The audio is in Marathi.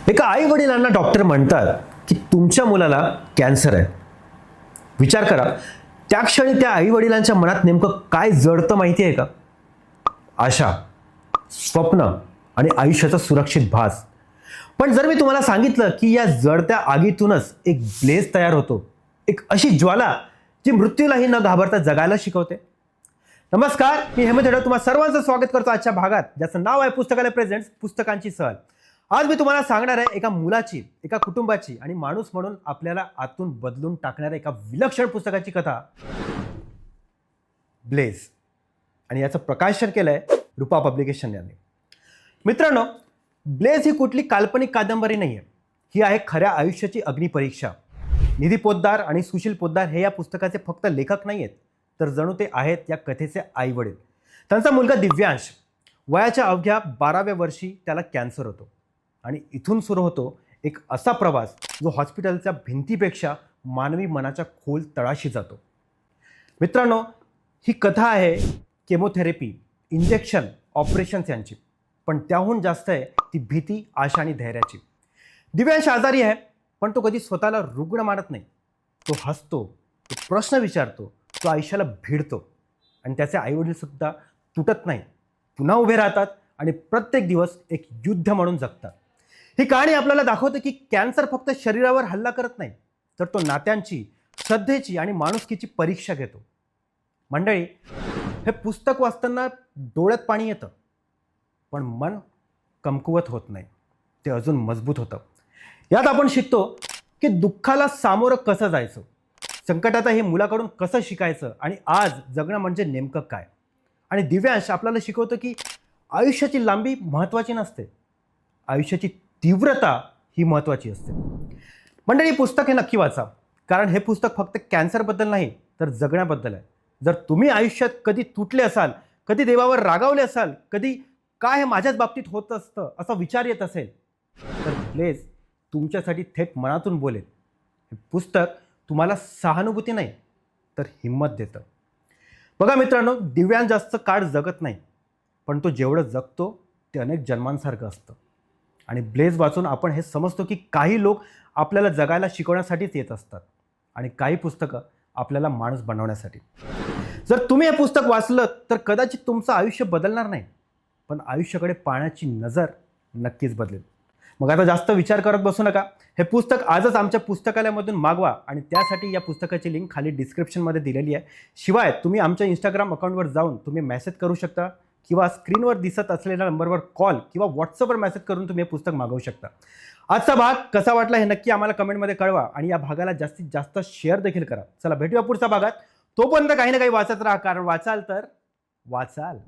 एका आई वडिलांना डॉक्टर म्हणतात की तुमच्या मुलाला कॅन्सर आहे. विचार करा, त्या क्षणी त्या आई वडिलांच्या मनात नेमकं काय जडतं माहिती आहे का? आशा, स्वप्न आणि आयुष्याचा सुरक्षित भास. पण जर मी तुम्हाला सांगितलं की या जळत्या आगीतूनच एक ब्लेज तयार होतो, एक अशी ज्वाला जी मृत्यूलाही न घाबरता जगायला शिकवते. नमस्कार, मी हेमंत हेडे तुम्हा सर्वांचं स्वागत करतो आजच्या भागात, ज्याचं नाव आहे पुस्तकालय प्रेझेंट्स पुस्तकांची सहल. आज मी तुम्हाला सांगणार आहे एका मुलाची, एका कुटुंबाची आणि माणूस म्हणून आपल्याला आतून बदलून टाकणाऱ्या एका विलक्षण पुस्तकाची कथा, ब्लेज. आणि याचं प्रकाशन केलंय रूपा पब्लिकेशन यांनी. मित्रांनो, ब्लेज ही कुठली काल्पनिक कादंबरी नाहीये. ही आहे खऱ्या आयुष्याची अग्निपरीक्षा. निधी पोद्दार आणि सुशील पोद्दार हे या पुस्तकाचे फक्त लेखक नाहीयेत, तर जणू ते आहेत या कथेचे आई वडील. त्यांचा मुलगा दिव्यांश वयाच्या अवघ्या 12व्या वर्षी त्याला कॅन्सर होतो आणि इथून सुरू होतो एक असा प्रवास जो हॉस्पिटलच्या भिंतीपेक्षा मानवी मनाच्या खोल तळाशी जातो. मित्रांनो, ही कथा आहे केमोथेरपी, इंजेक्शन, ऑपरेशन्स यांची. पण त्याहून जास्त आहे ती भीती, आशा आणि धैर्याची. दिव्यांश आजारी आहे, पण तो कधी स्वतःला रुग्ण मानत नाही. तो हसतो, तो प्रश्न विचारतो, तो आयुष्याला भिडतो आणि त्याचे आईवडील सुद्धा तुटत नाही, पुन्हा उभे राहतात आणि प्रत्येक दिवस एक युद्ध म्हणून जगतात. ही कहाणी आपल्याला दाखवते की कॅन्सर फक्त शरीरावर हल्ला करत नाही, तर तो नात्यांची, श्रद्धेची आणि माणुसकीची परीक्षा घेतो. मंडळी, हे पुस्तक वाचताना डोळ्यात पाणी येतं, पण मन कमकुवत होत नाही, ते अजून मजबूत होतं. यात आपण शिकतो की दुःखाला सामोरं कसं जायचं, संकटातही मुलाकडून कसं शिकायचं आणि आज जगणं म्हणजे नेमकं काय. आणि दिव्यांश आपल्याला शिकवतं की आयुष्याची लांबी महत्त्वाची नसते, आयुष्याची तीव्रता ही महत्त्वाची असते. मंडळी, पुस्तक हे नक्की वाचा, कारण हे पुस्तक फक्त कॅन्सरबद्दल नाही, तर जगण्याबद्दल आहे. जर तुम्ही आयुष्यात कधी तुटले असाल, कधी देवावर रागावले असाल, कधी काय हे माझ्याच बाबतीत होत असतं असा विचार येत असेल, तर प्लीज तुमच्यासाठी थेट मनातून बोलेल. हे पुस्तक तुम्हाला सहानुभूती नाही, तर हिंमत देतं. बघा मित्रांनो, दिव्यांश जास्त काळ जगत नाही, पण तो जेवढं जगतो ते अनेक जन्मांसारखं असतं. आणि ब्लेज वाचून आपण हे समजतो की काही लोक आपल्याला जगायला शिकवण्यासाठीच येत असतात आणि काही पुस्तकं आपल्याला माणूस बनवण्यासाठी. जर तुम्ही हे पुस्तक वाचलं तर कदाचित तुमचं आयुष्य बदलणार नाही, पण आयुष्याकडे पाहण्याची नजर नक्कीच बदलेल. मग आता जास्त विचार करत बसू नका. हे पुस्तक आजच आमच्या पुस्तकालयामधून मागवा आणि त्यासाठी या पुस्तकाची लिंक खाली डिस्क्रिप्शनमध्ये दिलेली आहे. शिवाय तुम्ही आमच्या इंस्टाग्राम अकाउंटवर जाऊन तुम्ही मेसेज करू शकता किंवा स्क्रीनवर दिसत असलेल्या नंबरवर कॉल किंवा व्हॉट्सअपवर मेसेज करून तुम्ही हे पुस्तक मागवू शकता. आजचा भाग कसा वाटला हे नक्की आम्हाला कमेंटमध्ये कळवा आणि या भागाला जास्तीत जास्त शेअर देखील करा. चला भेटूया पुढच्या भागात. तोपर्यंत काही ना काही वाचत राहा, कारण वाचाल तर वाचाल.